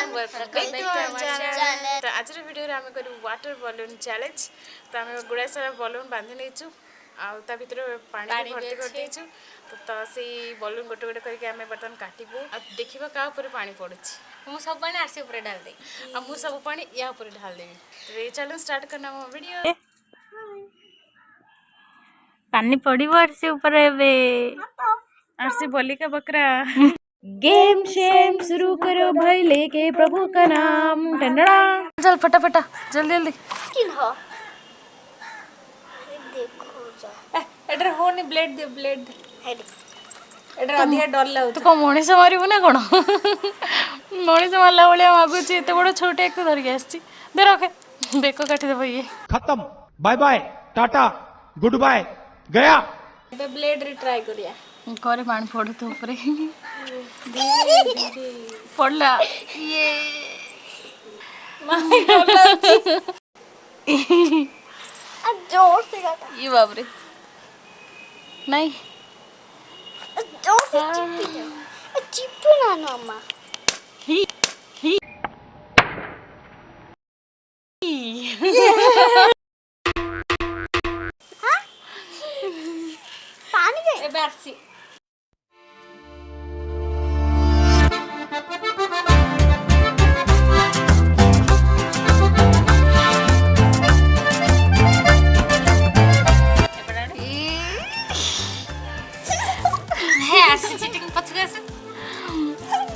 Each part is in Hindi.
आज वीडियो आम कर वाटर बलून चैलेंज तो आम गुड़ा सारा बलून बांधि नहीं आउ भितर पानी भर्ती कर देचु तो से बलून गोटे गोटे करके आम बर्तमान काटबू देखा क्या पानी पड़ू मुझे सब पानी आरसी ऊपर ढाल दे मुझे सब पानी या ढाल देवी तो ये चैलेंज स्टार्ट करना मो वीडियो पानी पड़ो आरसी ऊपर आरसी बोली का बकरा गेम शेम शुरू करो भाई लेके प्रभु का नाम टंडड़ा चल फटाफटा जल्दी जल्दी एडर होनी ब्लेड दे ब्लेड एडर अधिक डर लागु तू को मनीष मारिबु ना कोन मनीष मारला भलिया मागुची एते बड़ छोटे एक धर के आछि दे रखे बेको काटी देबो ये खत्म bye bye tata good bye गया बे ब्लेड रे ट्राई करिया करे पानी पड़े तो ऊपर पड़ला ये जोर से काटा ये बाप रे नहीं जोर से चिप्पी ना अम्मा ही हाँ पानी के ए आरसी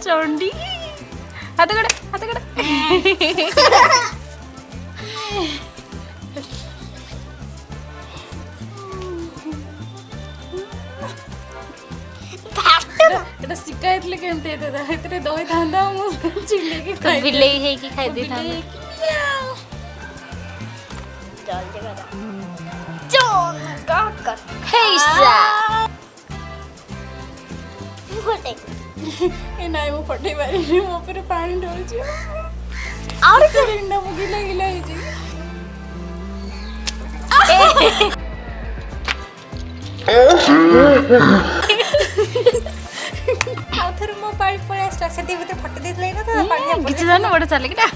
चंडी हाथ कड़ा एटा शिकायत ले केमते देता इतने दही थांदा मु चिल्ले के खाई बिल्ली है कि खाई दे था जल्दी करा जोर काट कर हेसा फटे ए नाइ मु फटे बारी मो पर पानी ढोल छी और करिंडा मु गिला गिला ही छी आथर मो पानी पड़े से भीतर फटे देथले ना तो पानी किछ जान बड़ चले किटा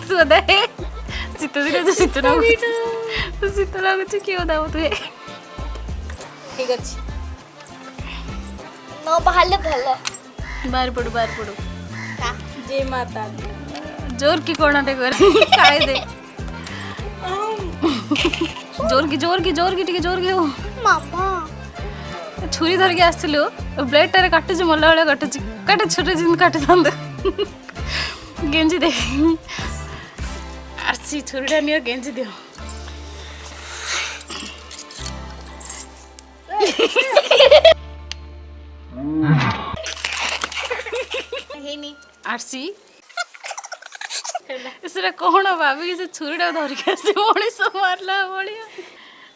सुदा हे शीत दिन जो शीत लागुच क्यों दाव तु ठीक अछि नो बहाले भलो बाहर पड़ू जय माता जोर की कोणाटे कर खाए दे जोर की टिके जोर की मामा छुरी धर के आसलु ब्लेड टारे काटुच मल्ला वाला काटुच काटे छोटे जिन काटे दंद गेंजी दे आरसी छुरीटा नियो गेंजी दियो आरसी इसरा कौन भाभी से छुरीटा धर के आसी मनीष मारला भलिया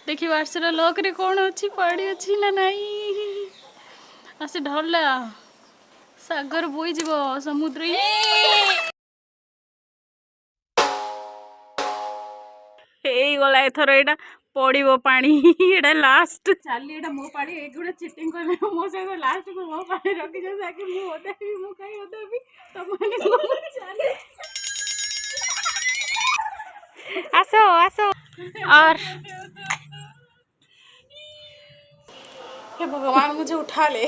देखी आरसीर लक रे कौन अच्छी पाड़ी अच्छी ना नहीं आसी ढलला सागर बोई जीव समुद्र गला एथर एटा पड़ो पानी एटा लास्ट चली एटा मो पानी एक गुडा चिटिंग करले मो से लास्ट को मो पानी रखि जे साके मु ओदेबी मु काई ओदेबी त माने चली आसो और हे भगवान मुझे उठा ले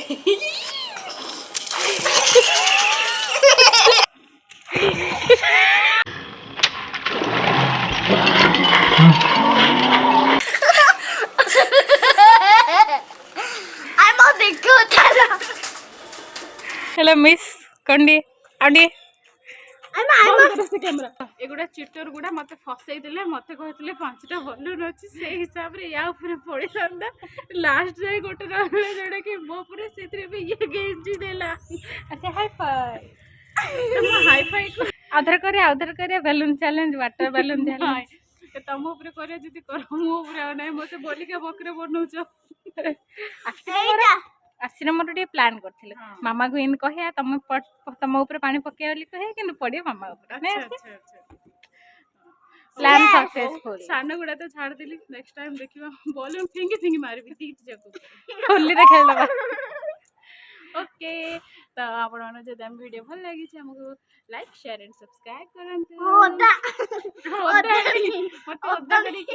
आमा देखो तारा हेलो मिस कंडी आडी आमा कैमरा एगुड़ा चिटर गुड़ा मत फसई देले मत कहते 5टा बलून अच्छी से हिसाब रे या ऊपर पड़ी था लास्ट जाए गोटे रहे जोड़ा कि मो पूरे से भी ये गेंजी देला अच्छा हाई फाई को आधार करे balloon challenge water balloon challenge तुम ऊपर करे जदी कर मो ऊपर नै मते बोली के बकरे बनौछ आसीना मोर टे प्लान करथिले मामा को इन कहे तुम ऊपर पानी पके बोली कहे किंतु पड़े मामा ऊपर नै प्लान सक्सेसफुल साना गुड़ा तो छाड़ देली नेक्स्ट टाइम देखिबा बॉलून फिंगी मारबी तीट जाको होली रे खेलबा ओके तो आपण माने जदि हम वीडियो भल लागी छै हमको लाइक शेयर एंड सब्सक्राइब करंतु ओदा ओदा मत ओदा करी